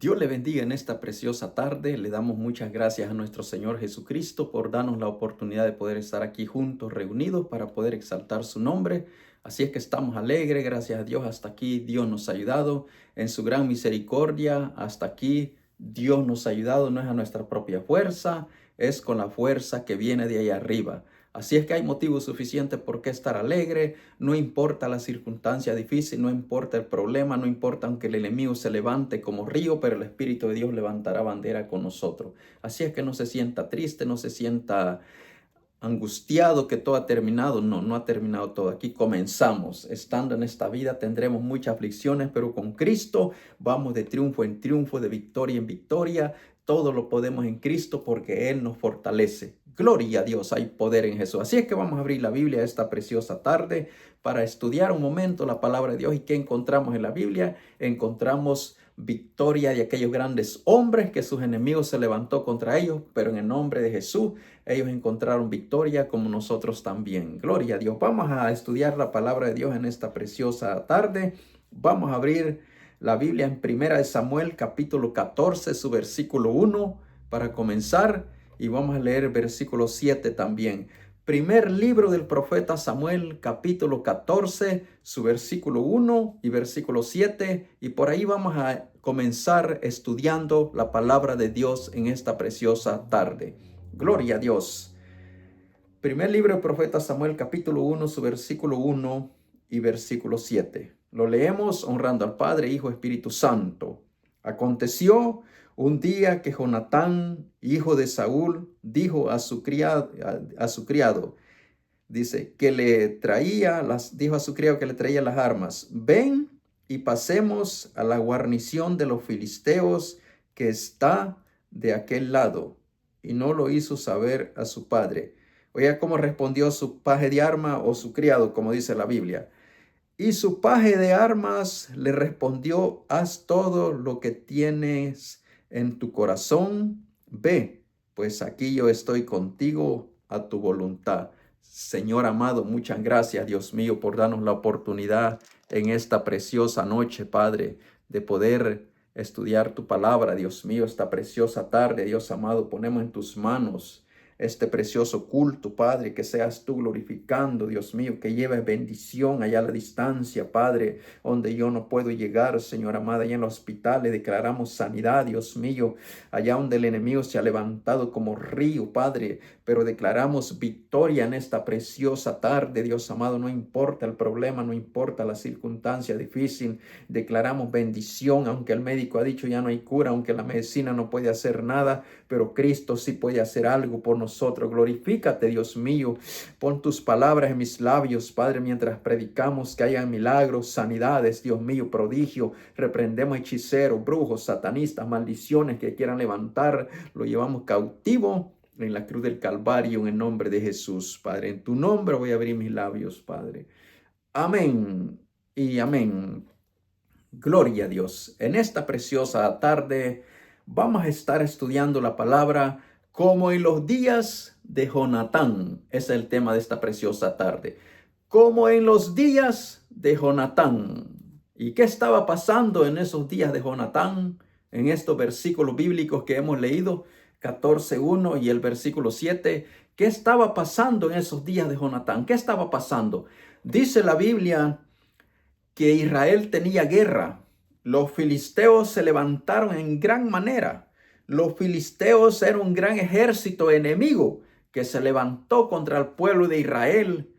Dios le bendiga en esta preciosa tarde. Le damos muchas gracias a nuestro Señor Jesucristo por darnos la oportunidad de poder estar aquí juntos, reunidos, para poder exaltar su nombre. Así es que estamos alegres, gracias a Dios. Hasta aquí Dios nos ha ayudado en su gran misericordia. Hasta aquí Dios nos ha ayudado. No es a nuestra propia fuerza, es con la fuerza que viene de ahí arriba. Así es que hay motivos suficientes por qué estar alegre. No importa la circunstancia difícil, no importa el problema, no importa aunque el enemigo se levante como río, pero el Espíritu de Dios levantará bandera con nosotros. Así es que no se sienta triste, no se sienta angustiado que todo ha terminado. No, no ha terminado todo. Aquí comenzamos. Estando en esta vida tendremos muchas aflicciones, pero con Cristo vamos de triunfo en triunfo, de victoria en victoria. Todo lo podemos en Cristo porque Él nos fortalece. Gloria a Dios, hay poder en Jesús. Así es que vamos a abrir la Biblia esta preciosa tarde para estudiar un momento la palabra de Dios. ¿Y qué encontramos en la Biblia? Encontramos victoria de aquellos grandes hombres que sus enemigos se levantó contra ellos, pero en el nombre de Jesús ellos encontraron victoria como nosotros también. Gloria a Dios. Vamos a estudiar la palabra de Dios en esta preciosa tarde. Vamos a abrir la Biblia en Primera de Samuel, capítulo 14, su versículo 1, para comenzar. Y vamos a leer versículo 7 también. Primer libro del profeta Samuel, capítulo 14, su versículo 1 y versículo 7. Y por ahí vamos a comenzar estudiando la palabra de Dios en esta preciosa tarde. Gloria a Dios. Primer libro del profeta Samuel, capítulo 1, su versículo 1 y versículo 7. Lo leemos honrando al Padre, Hijo, Espíritu Santo. Aconteció un día que Jonatán, hijo de Saúl, dijo a su criado, dice, que le traía dijo a su criado que le traía las armas: ven y pasemos a la guarnición de los filisteos que está de aquel lado. Y no lo hizo saber a su padre. Oiga cómo respondió su paje de arma o su criado, como dice la Biblia. Y su paje de armas le respondió: haz todo lo que tienes en tu corazón. Ve, pues aquí yo estoy contigo a tu voluntad. Señor amado, muchas gracias, Dios mío, por darnos la oportunidad en esta preciosa noche, Padre, de poder estudiar tu palabra. Dios mío, esta preciosa tarde, Dios amado, ponemos en tus manos este precioso culto, Padre, que seas tú glorificando, Dios mío, que lleves bendición allá a la distancia, Padre, donde yo no puedo llegar, Señor amado. Allá en los hospitales declaramos sanidad, Dios mío, allá donde el enemigo se ha levantado como río, Padre, pero declaramos victoria en esta preciosa tarde, Dios amado. No importa el problema, no importa la circunstancia difícil, declaramos bendición, aunque el médico ha dicho ya no hay cura, aunque la medicina no puede hacer nada, pero Cristo sí puede hacer algo por nosotros. Glorifícate, Dios mío. Pon tus palabras en mis labios, Padre, mientras predicamos, que haya milagros, sanidades, Dios mío, prodigio. Reprendemos hechiceros, brujos, satanistas, maldiciones que quieran levantar. Lo llevamos cautivo en la cruz del Calvario, en el nombre de Jesús, Padre. En tu nombre voy a abrir mis labios, Padre. Amén y amén. Gloria a Dios. En esta preciosa tarde vamos a estar estudiando la palabra como en los días de Jonatán. Ese es el tema de esta preciosa tarde. Como en los días de Jonatán. ¿Y qué estaba pasando en esos días de Jonatán? En estos versículos bíblicos que hemos leído, 14:1 y el versículo 7. ¿Qué estaba pasando en esos días de Jonatán? ¿Qué estaba pasando? Dice la Biblia que Israel tenía guerra. Los filisteos se levantaron en gran manera. Los filisteos eran un gran ejército enemigo que se levantó contra el pueblo de Israel.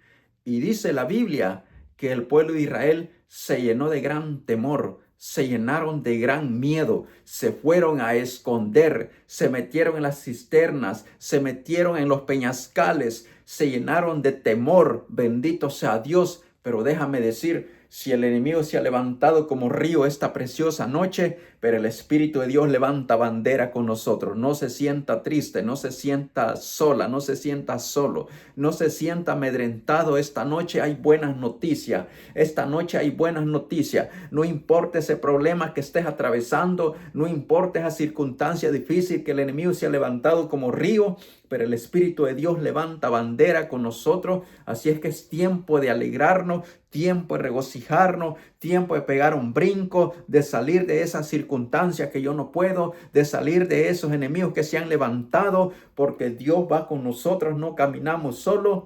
Y dice la Biblia que el pueblo de Israel se llenó de gran temor, se llenaron de gran miedo, se fueron a esconder, se metieron en las cisternas, se metieron en los peñascales, se llenaron de temor. Bendito sea Dios. Pero déjame decir, si el enemigo se ha levantado como río esta preciosa noche, pero el Espíritu de Dios levanta bandera con nosotros. No se sienta triste, no se sienta sola, no se sienta solo, no se sienta amedrentado. Esta noche hay buenas noticias. Esta noche hay buenas noticias. No importa ese problema que estés atravesando, no importa esa circunstancia difícil que el enemigo se ha levantado como río, pero el Espíritu de Dios levanta bandera con nosotros. Así es que es tiempo de alegrarnos, tiempo de regocijarnos, tiempo de pegar un brinco, de salir de esas circunstancias que yo no puedo, de salir de esos enemigos que se han levantado, porque Dios va con nosotros, no caminamos solos.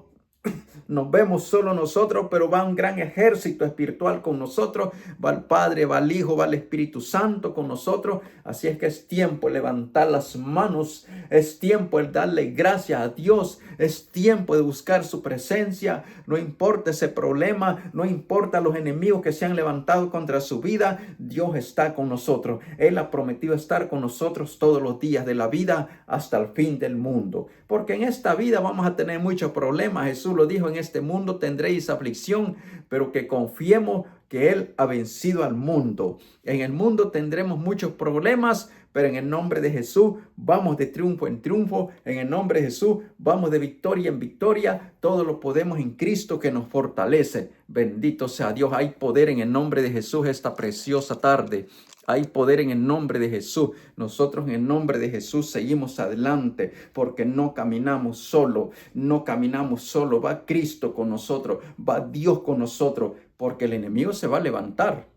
Nos vemos solo nosotros, pero va un gran ejército espiritual con nosotros. Va el Padre, va el Hijo, va el Espíritu Santo con nosotros. Así es que es tiempo de levantar las manos. Es tiempo de darle gracias a Dios. Es tiempo de buscar su presencia. No importa ese problema, no importa los enemigos que se han levantado contra su vida. Dios está con nosotros. Él ha prometido estar con nosotros todos los días de la vida hasta el fin del mundo. Porque en esta vida vamos a tener muchos problemas. Jesús lo dijo: en este mundo tendréis aflicción, pero que confiemos que Él ha vencido al mundo. En el mundo tendremos muchos problemas, pero en el nombre de Jesús vamos de triunfo en triunfo. En el nombre de Jesús vamos de victoria en victoria. Todo lo podemos en Cristo que nos fortalece. Bendito sea Dios. Hay poder en el nombre de Jesús esta preciosa tarde. Hay poder en el nombre de Jesús. Nosotros en el nombre de Jesús seguimos adelante porque no caminamos solo. No caminamos solo. Va Cristo con nosotros. Va Dios con nosotros, porque el enemigo se va a levantar.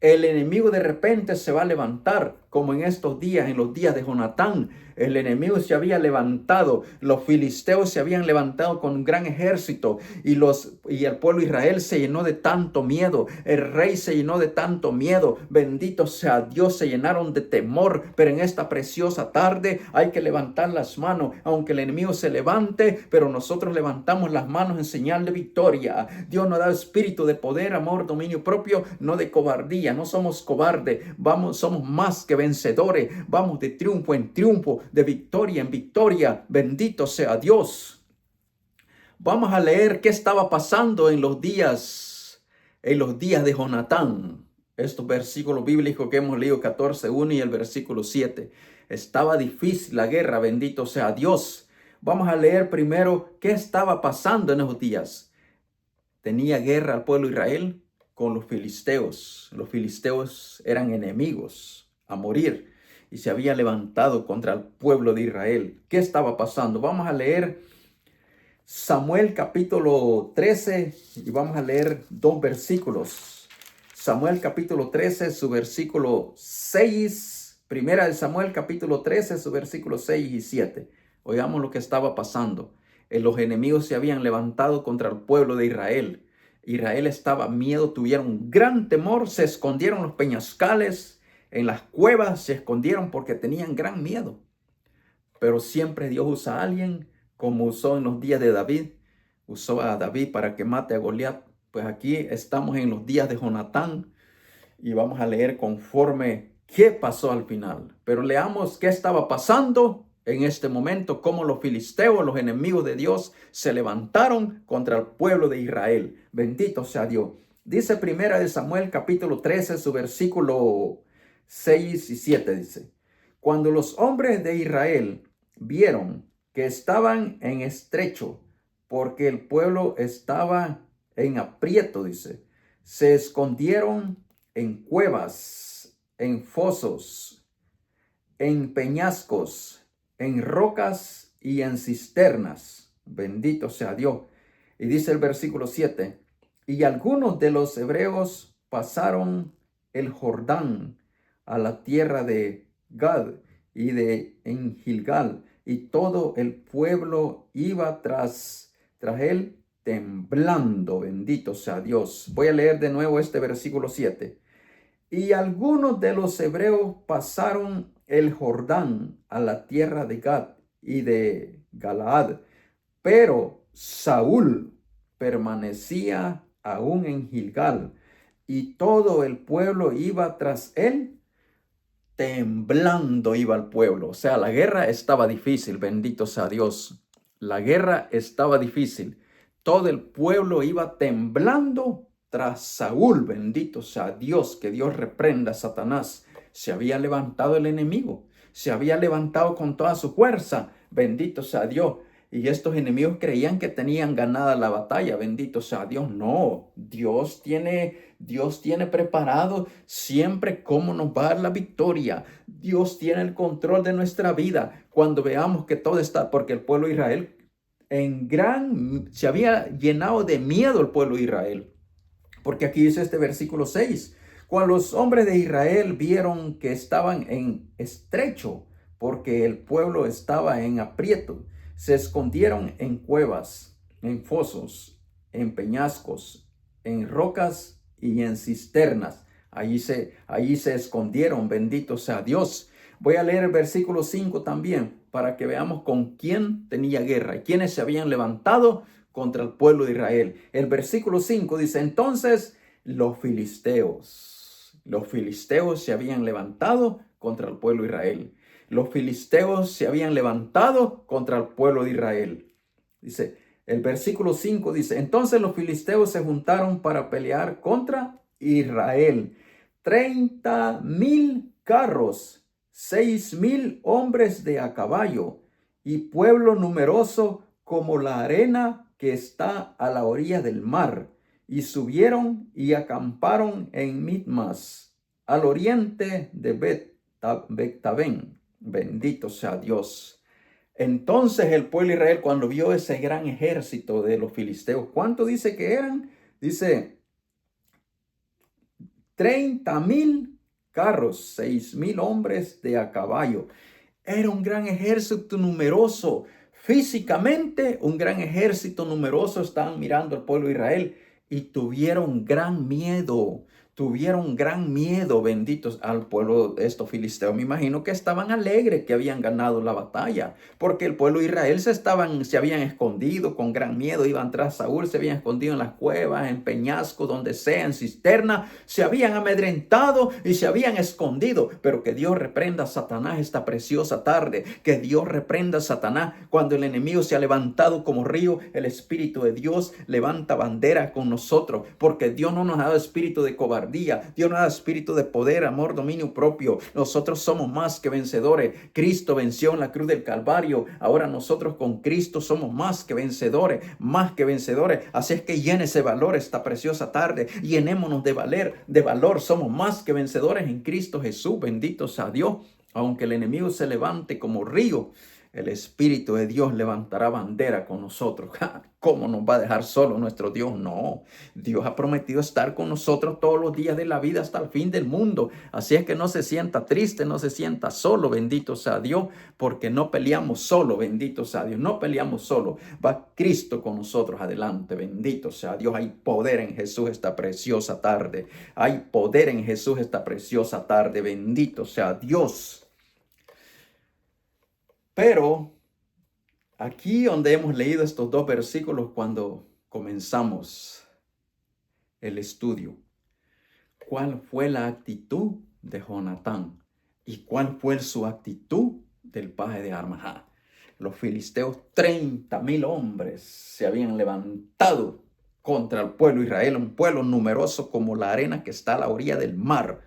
El enemigo de repente se va a levantar, como en estos días, en los días de Jonatán. El enemigo se había levantado, los filisteos se habían levantado con un gran ejército y el pueblo de Israel se llenó de tanto miedo. El rey se llenó de tanto miedo. Bendito sea Dios, se llenaron de temor. Pero en esta preciosa tarde hay que levantar las manos, aunque el enemigo se levante, pero nosotros levantamos las manos en señal de victoria. Dios nos da espíritu de poder, amor, dominio propio, no de cobardía. No somos cobardes, somos más que vencedores. Vamos de triunfo en triunfo, de victoria en victoria. Bendito sea Dios. Vamos a leer qué estaba pasando en los días de Jonatán. Estos versículos bíblicos que hemos leído, 14:1 y el versículo 7. Estaba difícil la guerra, bendito sea Dios. Vamos a leer primero qué estaba pasando en esos días. Tenía guerra el pueblo de Israel con los filisteos. Los filisteos eran enemigos a morir y se había levantado contra el pueblo de Israel. ¿Qué estaba pasando? Vamos a leer Samuel capítulo 13 y vamos a leer 2 versículos. Samuel capítulo 13, su versículo 6. Primera de Samuel capítulo 13, su versículo 6 y 7. Oigamos lo que estaba pasando. Los enemigos se habían levantado contra el pueblo de Israel. Israel estaba miedo, tuvieron gran temor, se escondieron en los peñascales, en las cuevas, se escondieron porque tenían gran miedo. Pero siempre Dios usa a alguien, como usó en los días de David. Usó a David para que mate a Goliat. Pues aquí estamos en los días de Jonatán y vamos a leer conforme qué pasó al final. Pero leamos qué estaba pasando en este momento, cómo los filisteos, los enemigos de Dios, se levantaron contra el pueblo de Israel. Bendito sea Dios. Dice Primera de Samuel capítulo 13, su versículo 6 y 7 dice: cuando los hombres de Israel vieron que estaban en estrecho, porque el pueblo estaba en aprieto, dice, se escondieron en cuevas, en fosos, en peñascos, en rocas y en cisternas. Bendito sea Dios. Y dice el versículo 7, y algunos de los hebreos pasaron el Jordán a la tierra de Gad y de Gilgal, y todo el pueblo iba tras él temblando. Bendito sea Dios. Voy a leer de nuevo este versículo 7. Y algunos de los hebreos pasaron el Jordán a la tierra de Gad y de Galaad, pero Saúl permanecía aún en Gilgal, y todo el pueblo iba tras él temblando. Iba el pueblo. O sea, la guerra estaba difícil. Bendito sea Dios. La guerra estaba difícil. Todo el pueblo iba temblando tras Saúl. Bendito sea Dios. Que Dios reprenda a Satanás. Se había levantado el enemigo. Se había levantado con toda su fuerza. Bendito sea Dios. Y estos enemigos creían que tenían ganada la batalla. Bendito sea Dios. No, Dios tiene preparado siempre cómo nos va a dar la victoria. Dios tiene el control de nuestra vida. Cuando veamos que todo está, porque el pueblo de Israel se había llenado de miedo el pueblo de Israel. Porque aquí dice este versículo 6. Cuando los hombres de Israel vieron que estaban en estrecho, porque el pueblo estaba en aprieto, se escondieron en cuevas, en fosos, en peñascos, en rocas y en cisternas. Allí se escondieron, bendito sea Dios. Voy a leer el versículo 5 también para que veamos con quién tenía guerra y quiénes se habían levantado contra el pueblo de Israel. El versículo 5 dice, entonces los filisteos se habían levantado contra el pueblo de Israel. Los filisteos se habían levantado contra el pueblo de Israel. Dice, el versículo 5 dice, entonces los filisteos se juntaron para pelear contra Israel. 30,000 carros, 6,000 hombres de a caballo y pueblo numeroso como la arena que está a la orilla del mar. Y subieron y acamparon en Mitmas, al oriente de Bet-Taben. Bendito sea Dios. Entonces el pueblo de Israel, cuando vio ese gran ejército de los filisteos, ¿cuánto dice que eran? Dice 30,000 carros, 6,000 hombres de a caballo. Era un gran ejército numeroso. Físicamente, un gran ejército numeroso. Estaban mirando al pueblo de Israel y tuvieron gran miedo. Tuvieron gran miedo, benditos al pueblo de estos filisteos. Me imagino que estaban alegres que habían ganado la batalla, porque el pueblo de Israel se habían escondido con gran miedo. Iban tras Saúl, se habían escondido en las cuevas, en peñascos, donde sea, en cisterna. Se habían amedrentado y se habían escondido. Pero que Dios reprenda a Satanás esta preciosa tarde. Que Dios reprenda a Satanás cuando el enemigo se ha levantado como río. El Espíritu de Dios levanta bandera con nosotros, porque Dios no nos ha dado espíritu de cobardía. Dios nos da espíritu de poder, amor, dominio propio. Nosotros somos más que vencedores. Cristo venció en la cruz del Calvario. Ahora nosotros con Cristo somos más que vencedores, más que vencedores. Así es que llene ese valor esta preciosa tarde. Llenémonos de valor. Somos más que vencedores en Cristo Jesús. Bendito sea Dios. Aunque el enemigo se levante como río, el Espíritu de Dios levantará bandera con nosotros. ¿Cómo nos va a dejar solo nuestro Dios? No, Dios ha prometido estar con nosotros todos los días de la vida hasta el fin del mundo. Así es que no se sienta triste, no se sienta solo, bendito sea Dios, porque no peleamos solo, bendito sea Dios. No peleamos solo, va Cristo con nosotros adelante, bendito sea Dios. Hay poder en Jesús esta preciosa tarde. Hay poder en Jesús esta preciosa tarde, bendito sea Dios. Pero aquí donde hemos leído estos dos versículos cuando comenzamos el estudio, ¿cuál fue la actitud de Jonatán? ¿Y cuál fue su actitud del paje de armas? Los filisteos, 30,000 hombres se habían levantado contra el pueblo de Israel, un pueblo numeroso como la arena que está a la orilla del mar.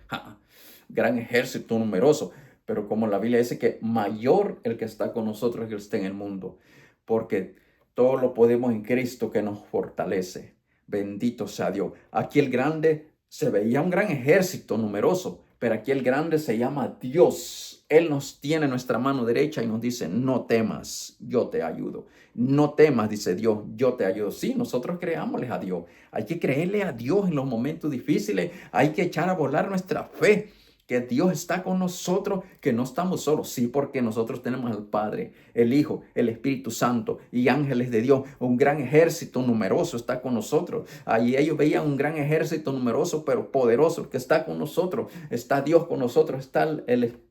Gran ejército numeroso. Pero como la Biblia dice que mayor el que está con nosotros que el que está en el mundo. Porque todo lo podemos en Cristo que nos fortalece. Bendito sea Dios. Aquí el grande se veía un gran ejército numeroso. Pero aquí el grande se llama Dios. Él nos tiene nuestra mano derecha y nos dice, no temas, yo te ayudo. No temas, dice Dios, yo te ayudo. Sí, nosotros creámosle a Dios. Hay que creerle a Dios en los momentos difíciles. Hay que echar a volar nuestra fe. Que Dios está con nosotros, que no estamos solos. Sí, porque nosotros tenemos al Padre, el Hijo, el Espíritu Santo y ángeles de Dios. Un gran ejército numeroso está con nosotros. Allí ellos veían un gran ejército numeroso, pero poderoso, que está con nosotros. Está Dios con nosotros,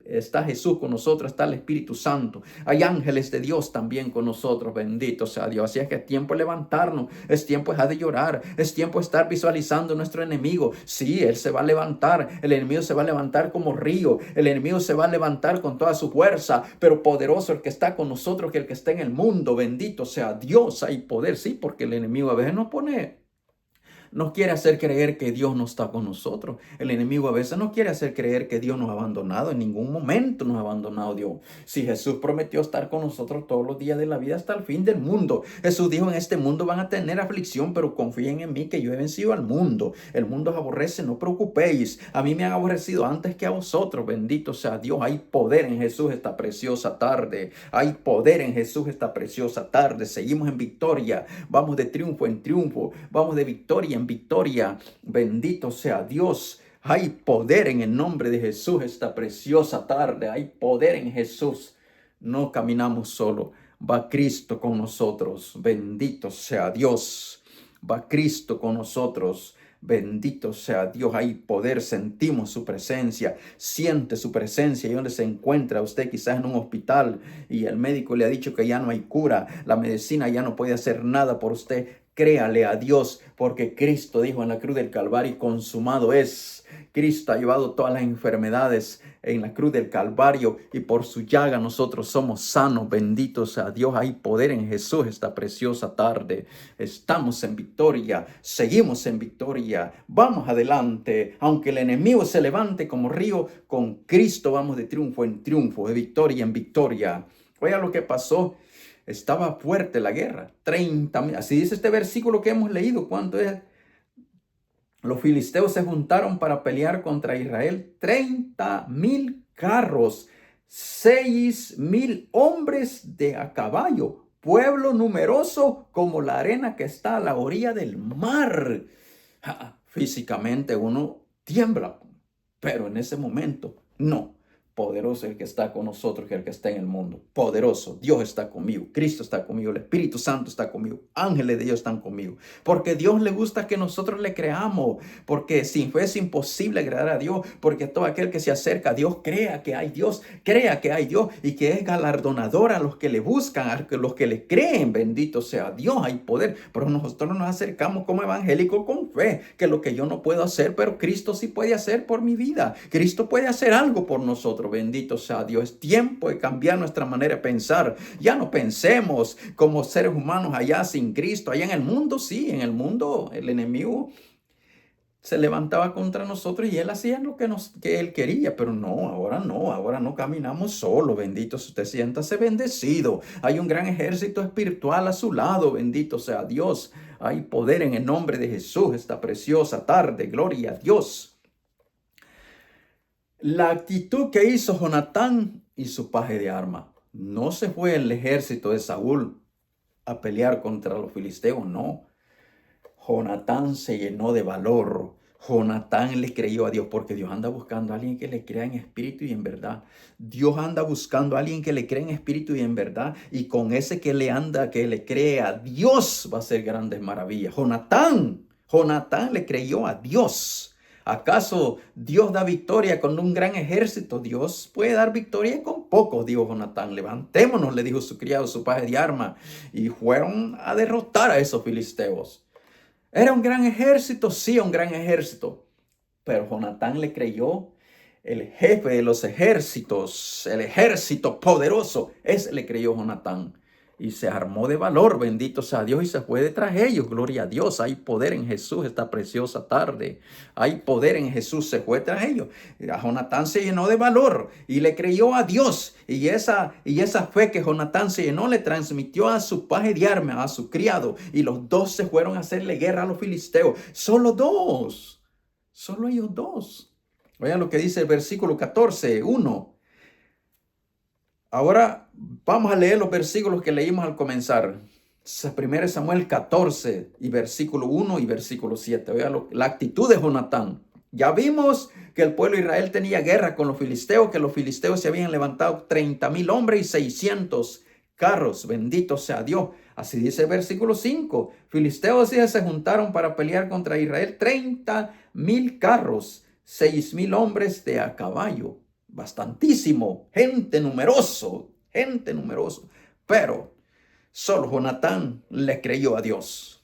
está Jesús con nosotros, está el Espíritu Santo. Hay ángeles de Dios también con nosotros. Bendito sea Dios. Así es que es tiempo de levantarnos. Es tiempo de llorar. Es tiempo de estar visualizando a nuestro enemigo. Sí, él se va a levantar. El enemigo se va a levantar como río. El enemigo se va a levantar con toda su fuerza, pero poderoso el que está con nosotros que el que está en el mundo. Bendito sea Dios. Hay poder, sí, porque el enemigo a veces nos pone nos quiere hacer creer que Dios no está con nosotros. El enemigo a veces nos quiere hacer creer que Dios nos ha abandonado. En ningún momento nos ha abandonado Dios. Si Jesús prometió estar con nosotros todos los días de la vida hasta el fin del mundo. Jesús dijo, en este mundo van a tener aflicción, pero confíen en mí que yo he vencido al mundo. El mundo os aborrece, no preocupéis. A mí me han aborrecido antes que a vosotros. Bendito sea Dios. Hay poder en Jesús esta preciosa tarde. Hay poder en Jesús esta preciosa tarde. Seguimos en victoria. Vamos de triunfo en triunfo. Vamos de victoria en victoria. Bendito sea Dios. Hay poder en el nombre de Jesús esta preciosa tarde. Hay poder en Jesús. No caminamos solo. Va Cristo con nosotros. Bendito sea Dios. Va Cristo con nosotros. Bendito sea Dios. Hay poder. Sentimos su presencia. Siente su presencia. Y donde se encuentra usted, quizás en un hospital, y el médico le ha dicho que ya no hay cura. La medicina ya no puede hacer nada por usted. Créale a Dios, porque Cristo dijo en la cruz del Calvario, consumado es. Cristo ha llevado todas las enfermedades en la cruz del Calvario y por su llaga nosotros somos sanos. Bendito sea Dios. Hay poder en Jesús esta preciosa tarde. Estamos en victoria. Seguimos en victoria. Vamos adelante. Aunque el enemigo se levante como río, con Cristo vamos de triunfo en triunfo, de victoria en victoria. Oiga lo que pasó. Estaba fuerte la guerra. 30,000. Así dice este versículo que hemos leído. ¿Cuánto es? Los filisteos se juntaron para pelear contra Israel. 30,000 carros. 6,000 hombres de a caballo. Pueblo numeroso como la arena que está a la orilla del mar. Físicamente uno tiembla. Pero en ese momento, no. Poderoso el que está con nosotros que el que está en el mundo. Poderoso. Dios está conmigo. Cristo está conmigo. El Espíritu Santo está conmigo. Ángeles de Dios están conmigo. Porque Dios le gusta que nosotros le creamos. Porque sin fe es imposible agradar a Dios. Porque todo aquel que se acerca a Dios crea que hay Dios. Crea que hay Dios. Y que es galardonador a los que le buscan. A los que le creen. Bendito sea Dios. Hay poder. Pero nosotros nos acercamos como evangélicos con fe. Que lo que yo no puedo hacer, pero Cristo sí puede hacer por mi vida. Cristo puede hacer algo por nosotros. Bendito sea Dios. Es tiempo de cambiar nuestra manera de pensar. Ya no pensemos como seres humanos allá sin Cristo. Allá en el mundo, sí, en el mundo el enemigo se levantaba contra nosotros y él hacía lo que él quería, pero no, ahora no caminamos solo. Bendito sea usted, siéntase bendecido. Hay un gran ejército espiritual a su lado. Bendito sea Dios. Hay poder en el nombre de Jesús esta preciosa tarde. Gloria a Dios. La actitud que hizo Jonatán y su paje de arma. No se fue el ejército de Saúl a pelear contra los filisteos, no. Jonatán se llenó de valor. Jonatán le creyó a Dios, porque Dios anda buscando a alguien que le crea en espíritu y en verdad. Dios anda buscando a alguien que le crea en espíritu y en verdad. Y con ese que le cree a Dios, va a hacer grandes maravillas. Jonatán le creyó a Dios. ¿Acaso Dios da victoria con un gran ejército? Dios puede dar victoria con pocos, dijo Jonatán. Levantémonos, le dijo su criado, su paje de arma. Y fueron a derrotar a esos filisteos. ¿Era un gran ejército? Sí, un gran ejército. Pero Jonatán le creyó. El jefe de los ejércitos, el ejército poderoso, ese le creyó Jonatán. Y se armó de valor, bendito sea Dios, y se fue detrás de ellos. Gloria a Dios. Hay poder en Jesús esta preciosa tarde. Hay poder en Jesús, se fue tras ellos. A Jonatán se llenó de valor y le creyó a Dios. Y esa fe que Jonatán se llenó le transmitió a su paje de arma, a su criado. Y los dos se fueron a hacerle guerra a los filisteos. Solo dos. Solo ellos dos. Vean lo que dice el versículo 14, 1. Ahora vamos a leer los versículos que leímos al comenzar. 1 Samuel 14 y versículo 1 y versículo 7. Vean la actitud de Jonatán. Ya vimos que el pueblo de Israel tenía guerra con los filisteos, que los filisteos se habían levantado 30,000 hombres y 600 carros. Bendito sea Dios. Así dice el versículo 5. Filisteos se juntaron para pelear contra Israel. 30,000 carros, 6,000 hombres de a caballo. Bastantísimo, gente numeroso. Pero solo Jonatán le creyó a Dios,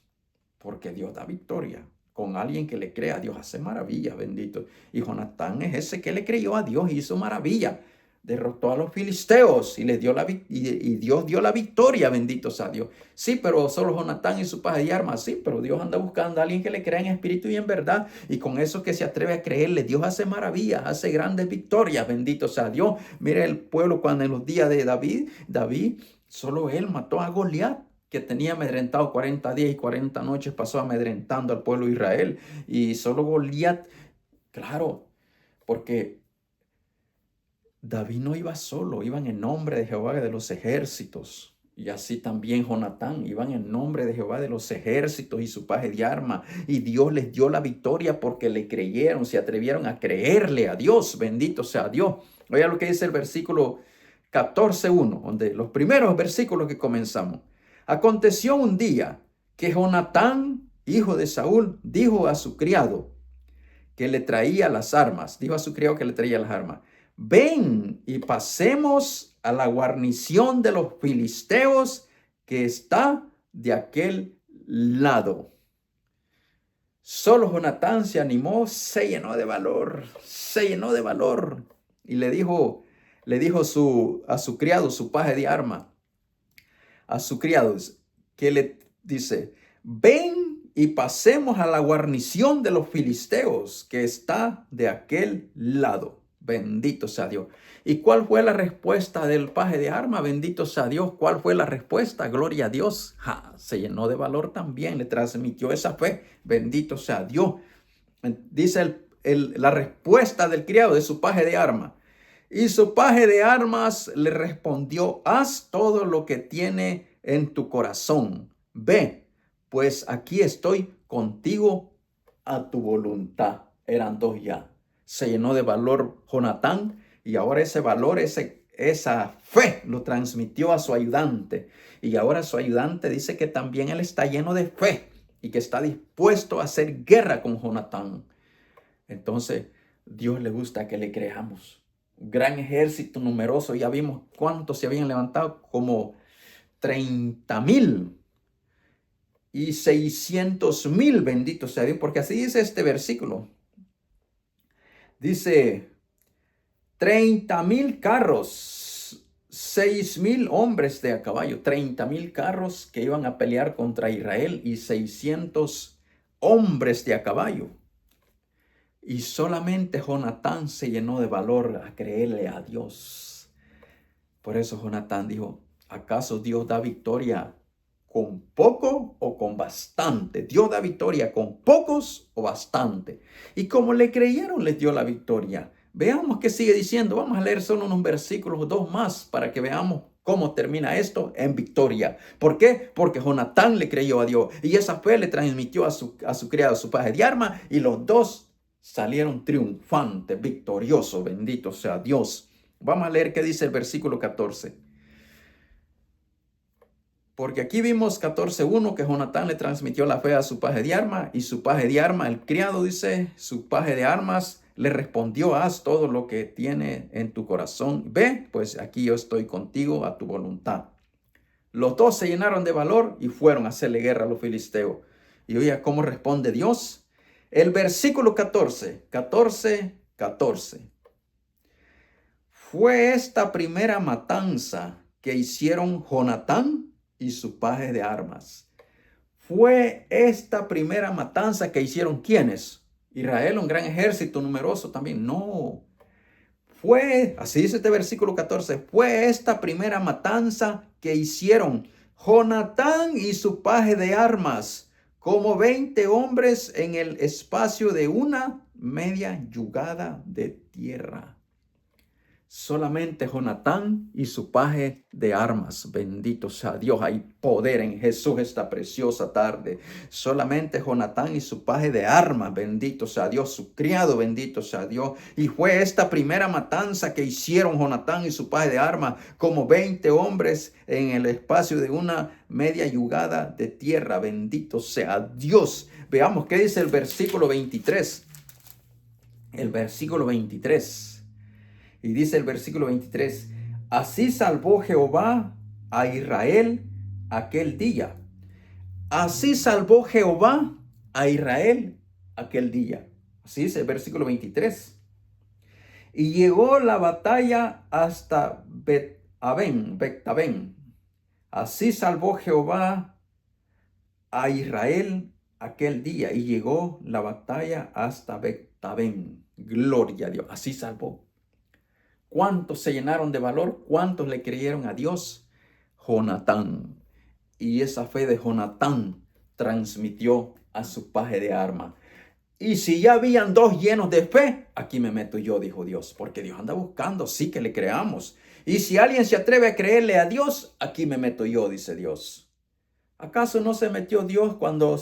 porque Dios da victoria. Con alguien que le cree a Dios hace maravillas, bendito. Y Jonatán es ese que le creyó a Dios y hizo maravilla. derrotó a los filisteos y les dio y Dios dio la victoria, bendito sea Dios. Sí, pero solo Jonatán y su paje de armas. Sí, pero Dios anda buscando a alguien que le crea en espíritu y en verdad. Y con eso que se atreve a creerle, Dios hace maravillas, hace grandes victorias, bendito sea Dios. Mire el pueblo cuando en los días de David, solo él mató a Goliat, que tenía amedrentado 40 días y 40 noches, pasó amedrentando al pueblo de Israel. Y solo Goliat, claro, porque David no iba solo, iban en nombre de Jehová de los ejércitos. Y así también Jonatán, iban en nombre de Jehová de los ejércitos y su paje de arma. Y Dios les dio la victoria porque le creyeron, se atrevieron a creerle a Dios. Bendito sea Dios. Oiga lo que dice el versículo 14:1, donde los primeros versículos que comenzamos. Aconteció un día que Jonatán, hijo de Saúl, dijo a su criado que le traía las armas, dijo a su criado que le traía las armas: ven y pasemos a la guarnición de los filisteos que está de aquel lado. Solo Jonatán se animó, se llenó de valor y le dijo a su criado, su paje de arma, a su criado, que le dice: ven y pasemos a la guarnición de los filisteos que está de aquel lado. Bendito sea Dios. ¿Y cuál fue la respuesta del paje de arma? Bendito sea Dios. ¿Cuál fue la respuesta? Gloria a Dios. Se llenó de valor también, le transmitió esa fe. Bendito sea Dios. Dice la respuesta del criado de su paje de arma. Y su paje de armas le respondió: haz todo lo que tiene en tu corazón. Ve, pues aquí estoy contigo a tu voluntad. Eran dos ya. Se llenó de valor Jonatán y ahora ese valor, esa fe lo transmitió a su ayudante. Y ahora su ayudante dice que también él está lleno de fe y que está dispuesto a hacer guerra con Jonatán. Entonces, Dios le gusta que le creamos. Un gran ejército numeroso, ya vimos cuántos se habían levantado, como 30,000 y 600,000, bendito sea Dios, porque así dice este versículo. Dice 30,000 carros, 6,000 hombres de a caballo, 30,000 carros que iban a pelear contra Israel y 600 hombres de a caballo. Y solamente Jonatán se llenó de valor a creerle a Dios. Por eso Jonatán dijo: ¿acaso Dios da victoria con poco o con bastante? Dios da victoria con pocos o bastante. Y como le creyeron, les dio la victoria. Veamos qué sigue diciendo. Vamos a leer solo unos versículos, dos más, para que veamos cómo termina esto en victoria. ¿Por qué? Porque Jonatán le creyó a Dios. Y esa fe le transmitió a su criado, su paje de arma. Y los dos salieron triunfantes, victoriosos. Bendito sea Dios. Vamos a leer qué dice el versículo 14. Porque aquí vimos 14:1 que Jonatán le transmitió la fe a su paje de arma, y su paje de arma, el criado dice, su paje de armas le respondió: haz todo lo que tiene en tu corazón. Ve, pues aquí yo estoy contigo a tu voluntad. Los dos se llenaron de valor y fueron a hacerle guerra a los filisteos. Y oiga cómo responde Dios. El versículo 14. Fue esta primera matanza que hicieron Jonatán y su paje de armas. Fue esta primera matanza que hicieron ¿quiénes? Israel, un gran ejército numeroso también. No. Fue, así dice este versículo 14, fue esta primera matanza que hicieron Jonatán y su paje de armas, como 20 hombres en el espacio de una media yugada de tierra. Solamente Jonatán y su paje de armas. Bendito sea Dios. Hay poder en Jesús esta preciosa tarde. Solamente Jonatán y su paje de armas. Bendito sea Dios. Su criado, bendito sea Dios. Y fue esta primera matanza que hicieron Jonatán y su paje de armas, como 20 hombres en el espacio de una media yugada de tierra. Bendito sea Dios. Veamos qué dice el versículo 23. El versículo 23. Y dice el versículo 23, así salvó Jehová a Israel aquel día. Así salvó Jehová a Israel aquel día. Así dice el versículo 23. Y llegó la batalla hasta Bet-Aven. Así salvó Jehová a Israel aquel día. Y llegó la batalla hasta Bet-Aven. Gloria a Dios. Así salvó. ¿Cuántos se llenaron de valor? ¿Cuántos le creyeron a Dios? Jonatán. Y esa fe de Jonatán transmitió a su paje de armas. Y si ya habían dos llenos de fe, aquí me meto yo, dijo Dios, porque Dios anda buscando, sí, que le creamos. Y si alguien se atreve a creerle a Dios, aquí me meto yo, dice Dios. ¿Acaso no se metió Dios cuando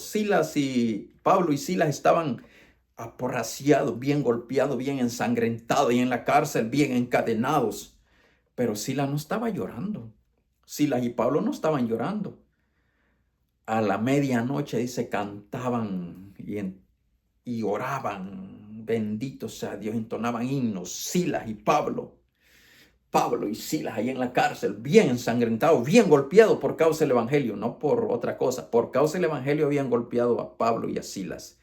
Pablo y Silas estaban aporraciados, bien golpeados, bien ensangrentados y en la cárcel, bien encadenados? Pero Silas no estaba llorando. Silas y Pablo no estaban llorando. A la medianoche, dice, cantaban y oraban. Bendito sea Dios, entonaban himnos. Silas y Pablo y Silas ahí en la cárcel, bien ensangrentados, bien golpeados por causa del evangelio, no por otra cosa. Por causa del evangelio habían golpeado a Pablo y a Silas.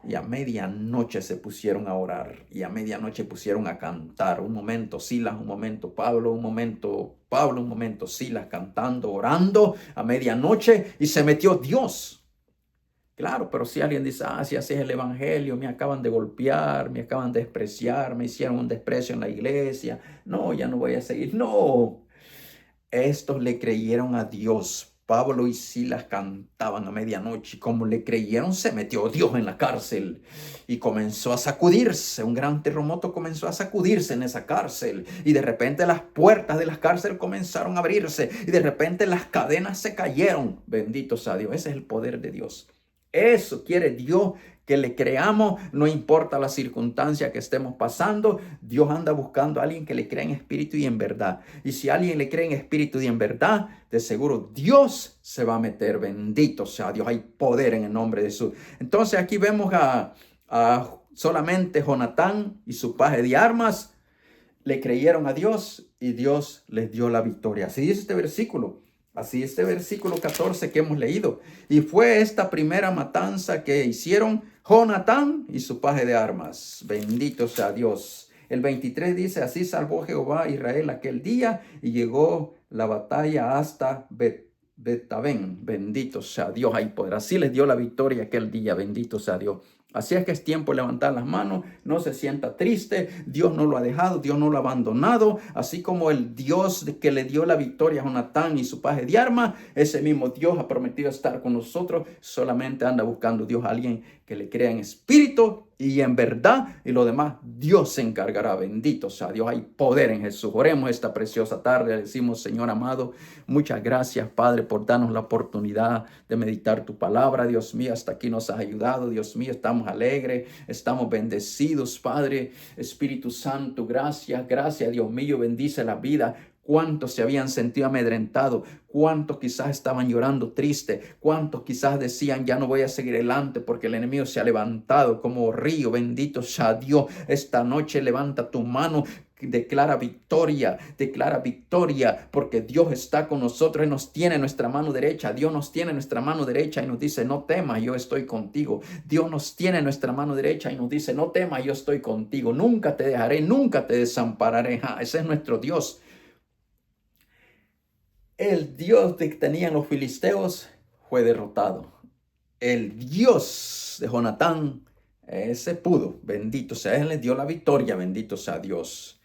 Y a medianoche se pusieron a orar, y a medianoche pusieron a cantar. Un momento Silas, un momento Pablo, un momento Pablo, un momento Silas, cantando, orando a medianoche, y se metió Dios. Claro, pero si alguien dice, si así es el evangelio, me acaban de golpear, me acaban de despreciar, me hicieron un desprecio en la iglesia, no, ya no voy a seguir. No, estos le creyeron a Dios. Pablo y Silas cantaban a medianoche. Como le creyeron, se metió Dios en la cárcel y comenzó a sacudirse. Un gran terremoto comenzó a sacudirse en esa cárcel. Y de repente las puertas de la cárcel comenzaron a abrirse. Y de repente las cadenas se cayeron. Bendito sea Dios. Ese es el poder de Dios. Eso quiere Dios, que le creamos, no importa la circunstancia que estemos pasando. Dios anda buscando a alguien que le crea en espíritu y en verdad. Y si alguien le cree en espíritu y en verdad, de seguro Dios se va a meter. Bendito sea Dios, hay poder en el nombre de Jesús. Entonces aquí vemos a solamente Jonatán y su paje de armas le creyeron a Dios y Dios les dio la victoria. Así dice este versículo. Así este versículo 14 que hemos leído. Y fue esta primera matanza que hicieron Jonatán y su paje de armas. Bendito sea Dios. El 23 dice, así salvó Jehová a Israel aquel día y llegó la batalla hasta Bet-Aven. Bendito sea Dios, hay poder. Así les dio la victoria aquel día. Bendito sea Dios. Así es que es tiempo de levantar las manos, no se sienta triste, Dios no lo ha dejado, Dios no lo ha abandonado, así como el Dios que le dio la victoria a Jonatán y su paje de armas, ese mismo Dios ha prometido estar con nosotros, solamente anda buscando Dios a alguien que le crea en espíritu y en verdad, y lo demás Dios se encargará. Bendito sea Dios, hay poder en Jesús. Oremos esta preciosa tarde, le decimos, Señor amado, muchas gracias, Padre, por darnos la oportunidad de meditar tu palabra. Dios mío, hasta aquí nos has ayudado. Dios mío, estamos alegres, estamos bendecidos, Padre. Espíritu Santo, gracias, Dios mío, bendice la vida. ¿Cuántos se habían sentido amedrentados? ¿Cuántos quizás estaban llorando triste? ¿Cuántos quizás decían, ya no voy a seguir adelante porque el enemigo se ha levantado como río? Bendito sea Dios. Esta noche levanta tu mano. Declara victoria, porque Dios está con nosotros y nos tiene nuestra mano derecha. Dios nos tiene nuestra mano derecha y nos dice, no temas, yo estoy contigo. Dios nos tiene nuestra mano derecha y nos dice, no temas, yo estoy contigo. Nunca te dejaré, nunca te desampararé. Ese es nuestro Dios. El Dios que tenían los filisteos fue derrotado. El Dios de Jonatán, ese pudo. Bendito sea, él les dio la victoria. Bendito sea Dios.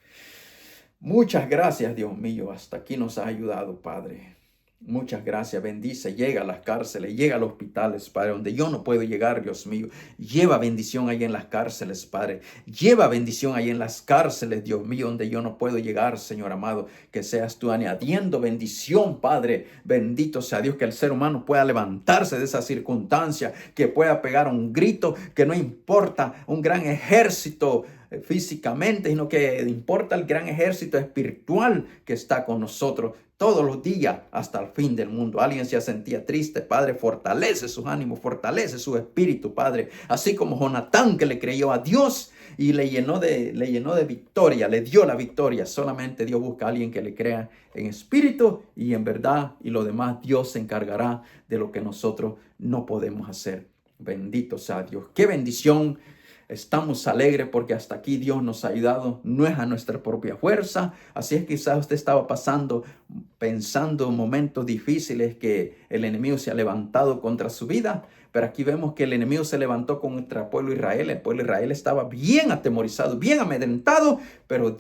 Muchas gracias, Dios mío. Hasta aquí nos ha ayudado, Padre. Muchas gracias. Bendice. Llega a las cárceles, llega a los hospitales, Padre, donde yo no puedo llegar, Dios mío. Lleva bendición ahí en las cárceles, Padre. Lleva bendición ahí en las cárceles, Dios mío, donde yo no puedo llegar, Señor amado. Que seas tú añadiendo bendición, Padre. Bendito sea Dios, que el ser humano pueda levantarse de esa circunstancia, que pueda pegar un grito, que no importa un gran ejército físicamente, sino que importa el gran ejército espiritual que está con nosotros todos los días hasta el fin del mundo. Alguien se sentía triste, Padre, fortalece sus ánimos, fortalece su espíritu, Padre, así como Jonatán, que le creyó a Dios y le llenó de victoria, le dio la victoria. Solamente Dios busca a alguien que le crea en espíritu y en verdad, y lo demás Dios se encargará de lo que nosotros no podemos hacer. Bendito sea Dios. Qué bendición Estamos alegres porque hasta aquí Dios nos ha ayudado. No es a nuestra propia fuerza. Así es que quizás usted estaba pensando momentos difíciles que el enemigo se ha levantado contra su vida. Pero aquí vemos que el enemigo se levantó contra el pueblo de Israel. El pueblo de Israel estaba bien atemorizado, bien amedrentado, pero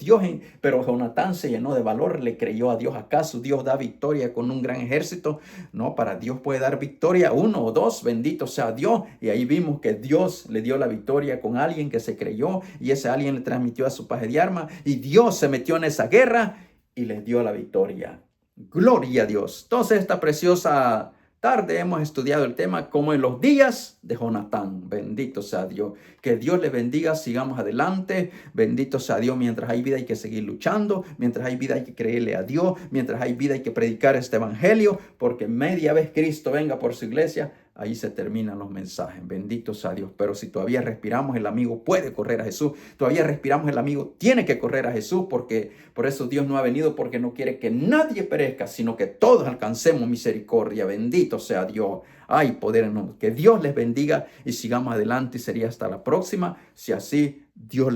Jonatán se llenó de valor, le creyó a Dios. ¿Acaso Dios da victoria con un gran ejército? No, para Dios puede dar victoria uno o dos, bendito sea Dios. Y ahí vimos que Dios le dio la victoria con alguien que se creyó y ese alguien le transmitió a su paje de armas y Dios se metió en esa guerra y les dio la victoria. Gloria a Dios. Entonces esta preciosa tarde hemos estudiado el tema como en los días de Jonatán. Bendito sea Dios. Que Dios le bendiga. Sigamos adelante. Bendito sea Dios. Mientras hay vida hay que seguir luchando. Mientras hay vida hay que creerle a Dios. Mientras hay vida hay que predicar este evangelio. Porque media vez Cristo venga por su iglesia, ahí se terminan los mensajes. Bendito sea Dios. Pero si todavía respiramos, el amigo puede correr a Jesús. Todavía respiramos, el amigo tiene que correr a Jesús, porque por eso Dios no ha venido, porque no quiere que nadie perezca, sino que todos alcancemos misericordia. Bendito sea Dios. Hay poder en nosotros. Que Dios les bendiga y sigamos adelante. Y sería hasta la próxima. Si así Dios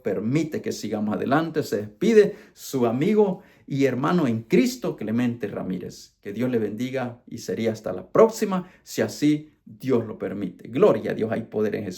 permite que sigamos adelante. Se despide su amigo y hermano en Cristo, Clemente Ramírez. Que Dios le bendiga y sería hasta la próxima, si así Dios lo permite. Gloria a Dios, hay poder en Jesús.